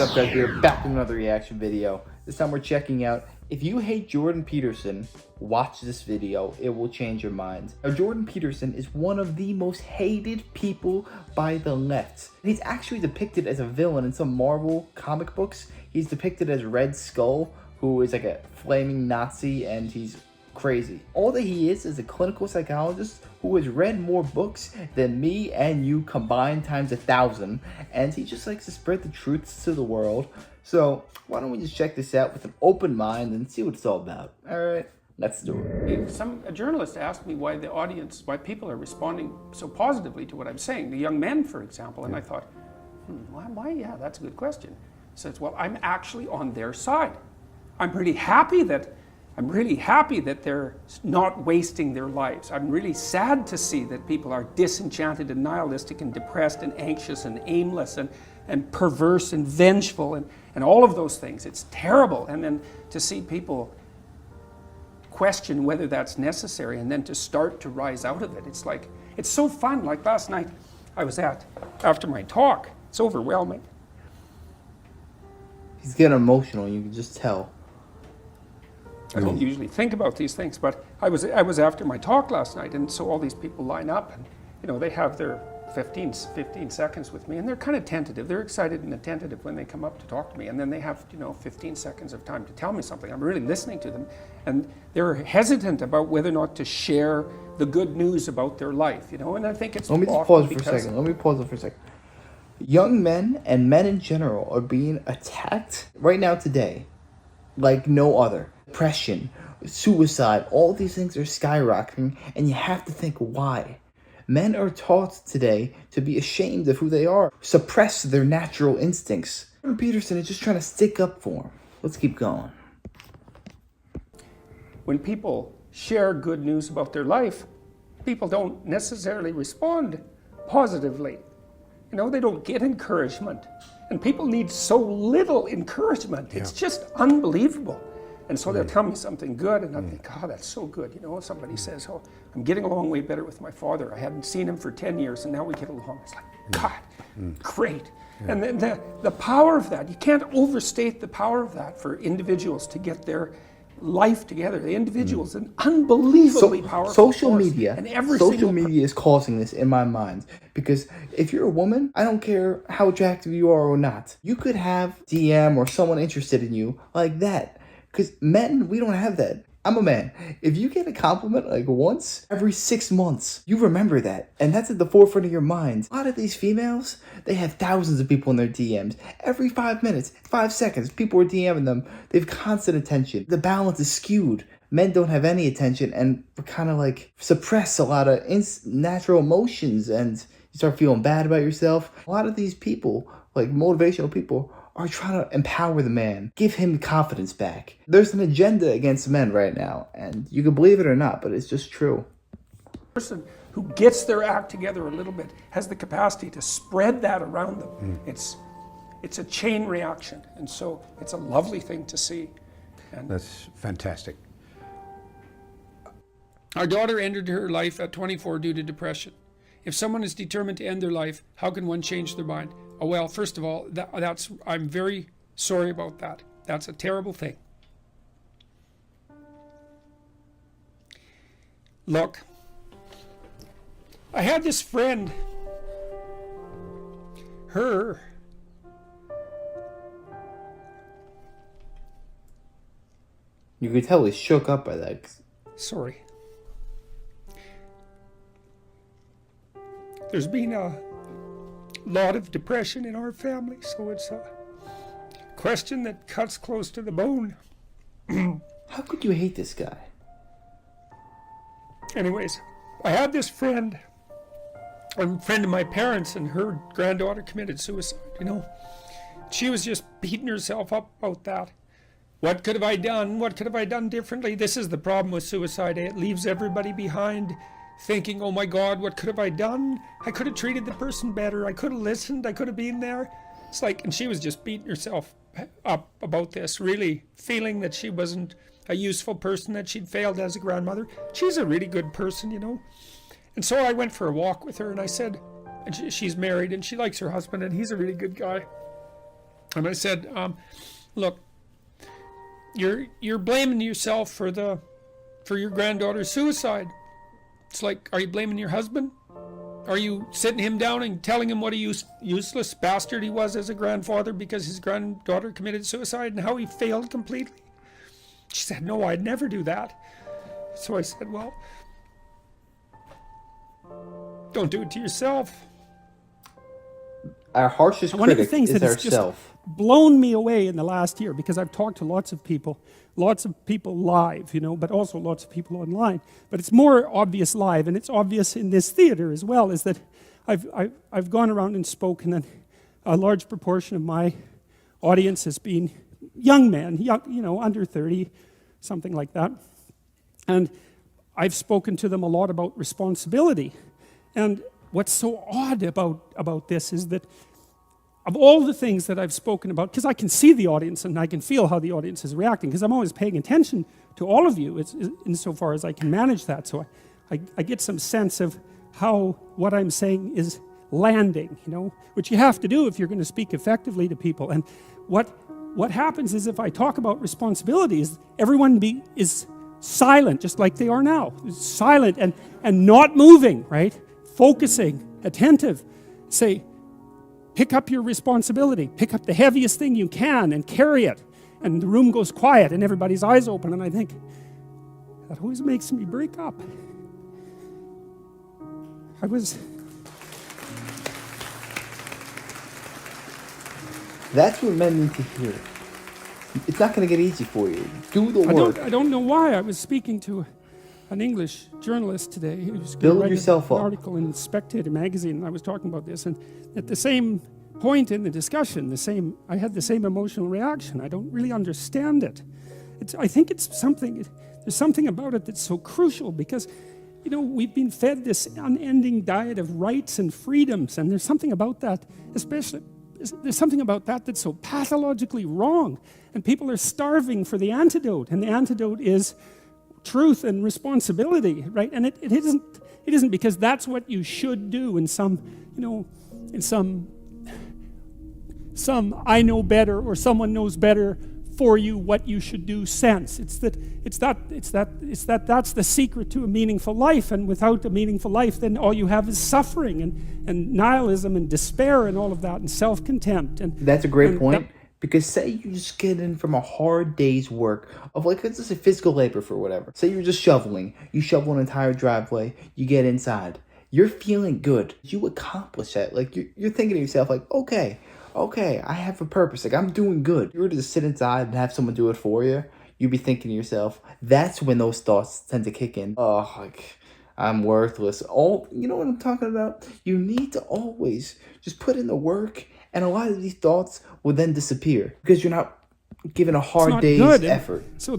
What's up, guys? We're back with another reaction video. This time we're checking out, if you hate Jordan Peterson, watch this video. It will change your mind. Now, Jordan Peterson is one of the most hated people by the left. He's actually depicted as a villain in some Marvel comic books. He's depicted as Red Skull, who is like a flaming Nazi, and he's crazy. All that he is a clinical psychologist who has read more books than me and you combined times 1,000, and he just likes to spread the truths to the world. So why don't we just check this out with an open mind and see what it's all about. All right, let's do it. A journalist asked me why why people are responding so positively to what I'm saying, the young men, for example, and I thought, why? Yeah, that's a good question. He says, well, I'm actually on their side. I'm really happy that they're not wasting their lives. I'm really sad to see that people are disenchanted and nihilistic and depressed and anxious and aimless and perverse and vengeful and all of those things. It's terrible. And then to see people question whether that's necessary and then to start to rise out of it. It's like, it's so fun. Like last night I was after my talk, it's overwhelming. He's getting emotional, you can just tell. I don't usually think about these things, but I was after my talk last night, and so all these people line up, and they have their 15 seconds with me, and they're kind of tentative. They're excited and attentive when they come up to talk to me, and then they have 15 seconds of time to tell me something. I'm really listening to them, and they're hesitant about whether or not to share the good news about their life, and I think it's. Let me just pause for a second. Let me pause it for a second. Young men and men in general are being attacked right now today like no other. Depression, suicide, all these things are skyrocketing, and you have to think why. Men are taught today to be ashamed of who they are, suppress their natural instincts. Jordan Peterson is just trying to stick up for them. Let's keep going. When people share good news about their life, people don't necessarily respond positively. They don't get encouragement. And people need so little encouragement. It's just unbelievable. And so they'll tell me something good, and I think, oh, that's so good. Somebody says, oh, I'm getting along way better with my father. I hadn't seen him for 10 years, and now we get along. It's like, God, great. And then the power of that, you can't overstate the power of that for individuals to get their life together. The individual is an unbelievably powerful social force. media. And Social media is causing this in my mind, because if you're a woman, I don't care how attractive you are or not, you could have DM or someone interested in you like that. Because men, we don't have that. I'm a man. If you get a compliment like once every 6 months, you remember that. And that's at the forefront of your mind. A lot of these females, they have thousands of people in their DMs. Every 5 minutes, 5 seconds, people are DMing them. They have constant attention. The balance is skewed. Men don't have any attention, and kind of like suppress a lot of natural emotions, and you start feeling bad about yourself. A lot of these people, like motivational people, are trying to empower the man, give him confidence back. There's an agenda against men right now, and you can believe it or not, but it's just true. The person who gets their act together a little bit has the capacity to spread that around them. It's a chain reaction, and so it's a lovely thing to see. And that's fantastic. Our daughter ended her life at 24 due to depression. If someone is determined to end their life, how can one change their mind? Oh, well, first of all, I'm very sorry about that. That's a terrible thing. Look, I had this friend, You could tell he's shook up by that. Sorry. There's been a lot of depression in our family, so it's a question that cuts close to the bone. How could you hate this guy? Anyways, I had this friend, a friend of my parents, and her granddaughter committed suicide, She was just beating herself up about that. What could have I done? What could have I done differently? This is the problem with suicide. It leaves everybody behind thinking, oh my God, what could have I done? I could have treated the person better. I could have listened. I could have been there. It's like, and she was just beating herself up about this, really feeling that she wasn't a useful person, that she'd failed as a grandmother. She's a really good person, And so I went for a walk with her, and I said, and she's married and she likes her husband and he's a really good guy. And I said, look, you're blaming yourself for your granddaughter's suicide. It's like, are you blaming your husband? Are you sitting him down and telling him what a useless bastard he was as a grandfather because his granddaughter committed suicide and how he failed completely? She said, no, I'd never do that. So I said, well, don't do it to yourself. Our harshest One of the critic things is that has just ourself. blown me away in the last year, because I've talked to lots of people live, but also lots of people online. But it's more obvious live, and it's obvious in this theater as well, is that I've gone around and spoken, and a large proportion of my audience has been young men, under 30, something like that. And I've spoken to them a lot about responsibility. And what's so odd about this is that of all the things that I've spoken about, because I can see the audience and I can feel how the audience is reacting, because I'm always paying attention to all of you insofar as I can manage that. So I get some sense of how what I'm saying is landing, which you have to do if you're going to speak effectively to people. And what happens is if I talk about responsibilities, everyone is silent, just like they are now. Silent and not moving, right? Focusing, attentive. Say, pick up your responsibility. Pick up the heaviest thing you can and carry it. And the room goes quiet and everybody's eyes open. And I think, that always makes me break up. That's what men need to hear. It's not going to get easy for you. Do the work. I don't know why. I was speaking to an English journalist today who was Build write yourself an up. article in Spectator magazine, and I was talking about this, and at the same point in the discussion, I had the same emotional reaction. I don't really understand it. I think there's something about it that's so crucial, because we've been fed this unending diet of rights and freedoms, and there's something about that, there's something about that that's so pathologically wrong, and people are starving for the antidote, and the antidote is truth and responsibility, right? And it isn't because that's what you should do in some I know better or someone knows better for you what you should do sense. That's the secret to a meaningful life, and without a meaningful life, then all you have is suffering and nihilism and despair and all of that, and self-contempt. And that's a great point. Because say you just get in from a hard day's work of, like, let's just say physical labor for whatever. Say you're just shoveling. You shovel an entire driveway. You get inside. You're feeling good. You accomplish that. Like, you're thinking to yourself, like, okay, I have a purpose. Like, I'm doing good. If you were to just sit inside and have someone do it for you, you'd be thinking to yourself, that's when those thoughts tend to kick in. Oh, like, I'm worthless. You know what I'm talking about? You need to always just put in the work, and a lot of these thoughts will then disappear because you're not giving a hard day's effort. So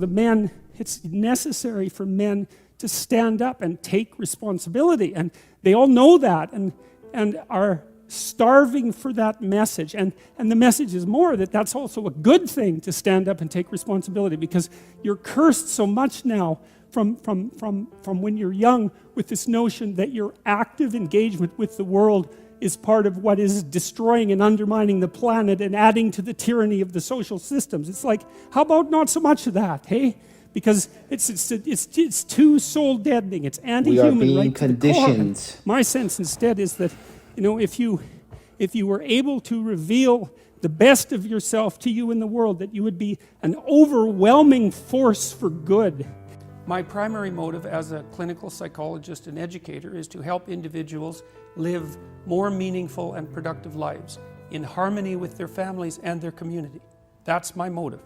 it's necessary for men to stand up and take responsibility, and they all know that and are starving for that message. And the message is more that that's also a good thing, to stand up and take responsibility, because you're cursed so much now from when you're young with this notion that your active engagement with the world is part of what is destroying and undermining the planet and adding to the tyranny of the social systems. It's like, how about not so much of that, hey? Because it's too soul deadening. It's anti-human, we are being right conditioned. To the core. My sense instead is that, if you were able to reveal the best of yourself to you in the world, that you would be an overwhelming force for good. My primary motive as a clinical psychologist and educator is to help individuals live more meaningful and productive lives in harmony with their families and their community. That's my motive.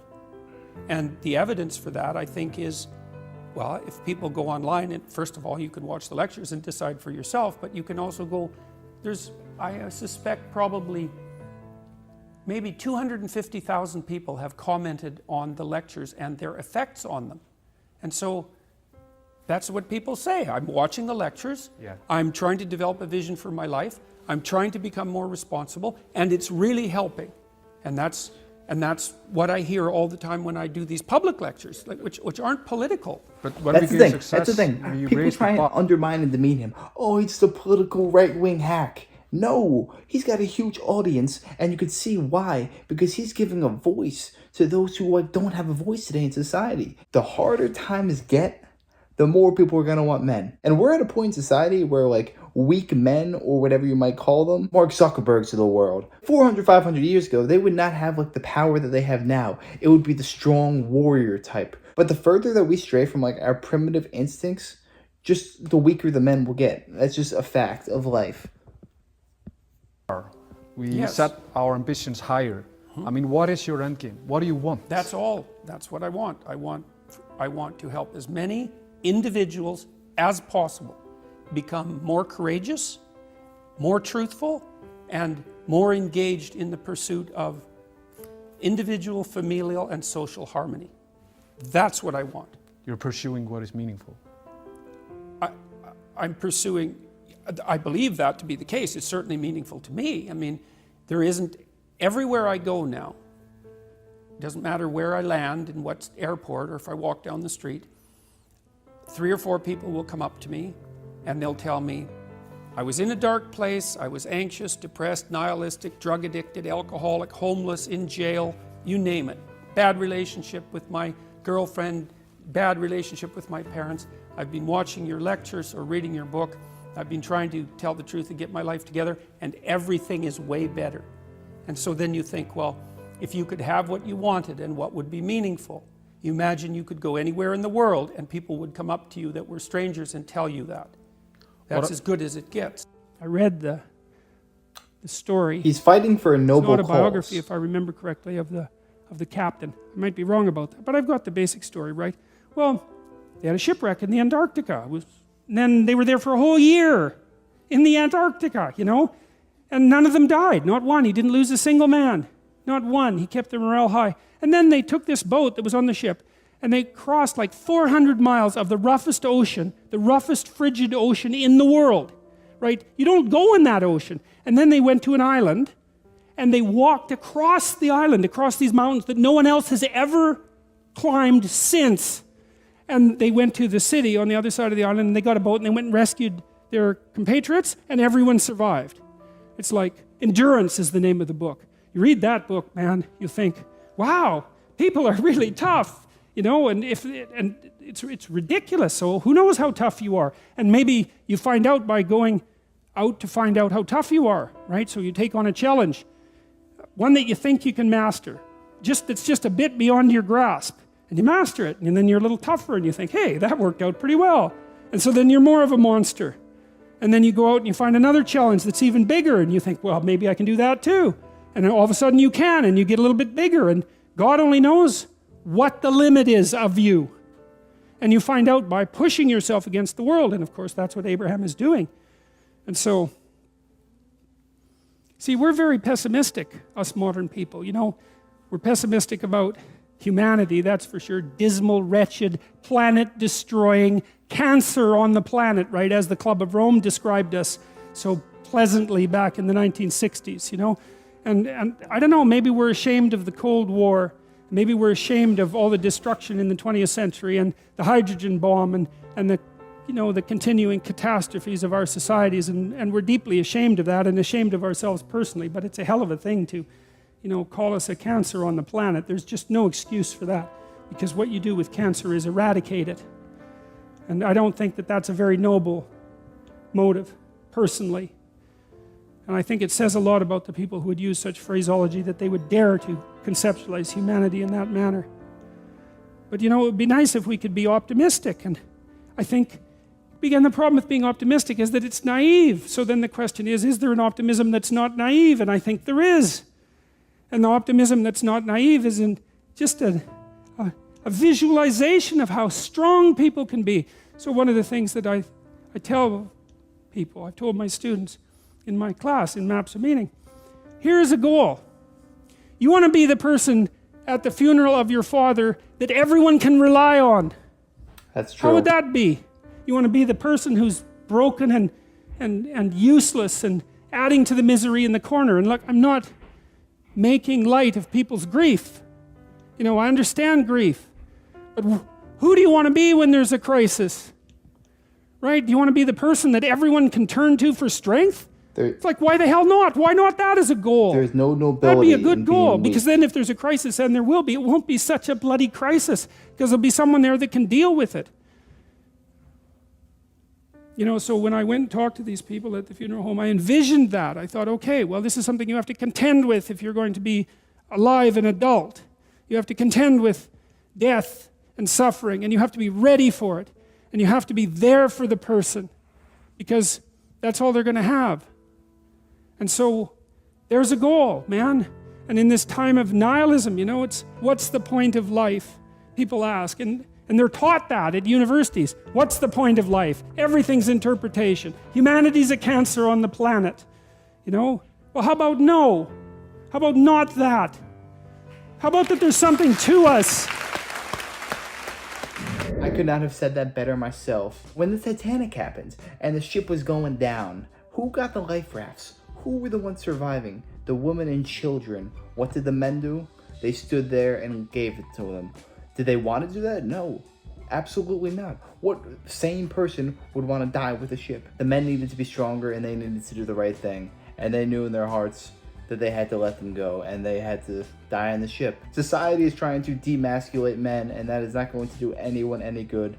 And the evidence for that, I think, is, well, if people go online, and first of all, you can watch the lectures and decide for yourself, but you can also go, I suspect probably maybe 250,000 people have commented on the lectures and their effects on them. And so that's what people say. I'm watching the lectures. Yeah. I'm trying to develop a vision for my life. I'm trying to become more responsible, and it's really helping. And that's what I hear all the time when I do these public lectures, which aren't political. But when That's the thing. you People try and undermine and demean him. Oh, he's just a political right-wing hack. No, he's got a huge audience, and you can see why, because he's giving a voice to those who don't have a voice today in society. The harder times get, the more people are going to want men. And we're at a point in society where like weak men, or whatever you might call them, Mark Zuckerbergs of the world, 400, 500 years ago, they would not have like the power that they have now. It would be the strong warrior type. But the further that we stray from like our primitive instincts, just the weaker the men will get. That's just a fact of life. We set our ambitions higher. I mean, what is your end game? What do you want? That's all. That's what I want. I want to help as many individuals as possible become more courageous, more truthful, and more engaged in the pursuit of individual, familial, and social harmony. That's what I want. You're pursuing what is meaningful. I'm pursuing, I believe that to be the case. It's certainly meaningful to me. I mean, there isn't, everywhere I go now, it doesn't matter where I land, in what airport, or if I walk down the street, 3 or 4 people will come up to me and they'll tell me, I was in a dark place, I was anxious, depressed, nihilistic, drug addicted, alcoholic, homeless, in jail, you name it. Bad relationship with my girlfriend, bad relationship with my parents. I've been watching your lectures or reading your book. I've been trying to tell the truth and get my life together, and everything is way better. And so then you think, well, if you could have what you wanted and what would be meaningful, you imagine you could go anywhere in the world and people would come up to you that were strangers and tell you that. That's as good as it gets. I read the story. He's fighting for a noble cause. It's not a biography, if I remember correctly, of the captain. I might be wrong about that, but I've got the basic story right. Well, they had a shipwreck in the Antarctica. And then they were there for a whole year in the Antarctica, you know, and none of them died. Not one. He didn't lose a single man. Not one. He kept their morale high. And then they took this boat that was on the ship, and they crossed like 400 miles of the roughest ocean, the roughest frigid ocean in the world, right? You don't go in that ocean. And then they went to an island, and they walked across the island, across these mountains that no one else has ever climbed since. And they went to the city on the other side of the island, and they got a boat, and they went and rescued their compatriots, and everyone survived. It's like, Endurance is the name of the book. You read that book, man, you think, wow, people are really tough, you know, and it's ridiculous. So who knows how tough you are? And maybe you find out by going out to find out how tough you are, right? So you take on a challenge, one that you think you can master, it's just a bit beyond your grasp. And you master it, and then you're a little tougher, and you think, hey, that worked out pretty well. And so then you're more of a monster. And then you go out and you find another challenge that's even bigger, and you think, well, maybe I can do that too. And then all of a sudden you can, and you get a little bit bigger, and God only knows what the limit is of you. And you find out by pushing yourself against the world, and of course that's what Abraham is doing. And so, see, we're very pessimistic, us modern people, you know. We're pessimistic about humanity, that's for sure. Dismal, wretched, planet-destroying, cancer on the planet, right? As the Club of Rome described us so pleasantly back in the 1960s, you know? And I don't know, maybe we're ashamed of the Cold War. Maybe we're ashamed of all the destruction in the 20th century and the hydrogen bomb and the, you know, the continuing catastrophes of our societies. And we're deeply ashamed of that and ashamed of ourselves personally. But it's a hell of a thing to, you know, call us a cancer on the planet. There's just no excuse for that, because what you do with cancer is eradicate it. And I don't think that that's a very noble motive, personally. And I think it says a lot about the people who would use such phraseology, that they would dare to conceptualize humanity in that manner. But you know, it would be nice if we could be optimistic. And I think, again, the problem with being optimistic is that it's naive. So then the question is there an optimism that's not naive? And I think there is. And the optimism that's not naive is in just a visualization of how strong people can be. So one of the things that I tell people, I've told my students in my class in Maps of Meaning, here's a goal. You want to be the person at the funeral of your father that everyone can rely on. That's true. How would that be? You want to be the person who's broken and useless and adding to the misery in the corner. And look, I'm not making light of people's grief. You know, I understand grief. But who do you want to be when there's a crisis? Right? Do you want to be the person that everyone can turn to for strength? It's like, why the hell not? Why not that as a goal? There's no nobility. That'd be a in good goal, being weak. because then if there's a crisis, and there will be, it won't be such a bloody crisis, because there'll be someone there that can deal with it. You know, so when I went and talked to these people at the funeral home, I envisioned that. I thought, okay, well, this is something you have to contend with if you're going to be alive and adult. You have to contend with death and suffering, and you have to be ready for it. And you have to be there for the person, because that's all they're going to have. And so there's a goal, man. And in this time of nihilism, you know, it's what's the point of life? People ask. And they're taught that at universities. What's the point of life? Everything's interpretation. Humanity's a cancer on the planet. You know? Well, how about no? How about not that? How about that there's something to us? I could not have said that better myself. When the Titanic happened and the ship was going down, who got the life rafts? Who were the ones surviving? The women and children. What did the men do? They stood there and gave it to them. Did they want to do that? No. Absolutely not. What sane person would want to die with a ship? The men needed to be stronger, and they needed to do the right thing. And they knew in their hearts that they had to let them go, and they had to die on the ship. Society is trying to demasculate men, and that is not going to do anyone any good.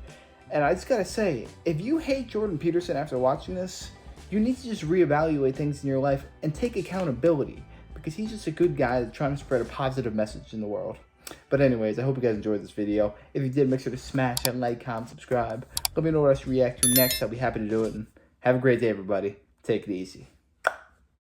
And I just gotta say, if you hate Jordan Peterson after watching this, you need to just reevaluate things in your life and take accountability, because he's just a good guy that's trying to spread a positive message in the world. But anyways, I hope you guys enjoyed this video. If you did, make sure to smash that like, comment, subscribe. Let me know what I should react to next. I'll be happy to do it. And have a great day, everybody. Take it easy.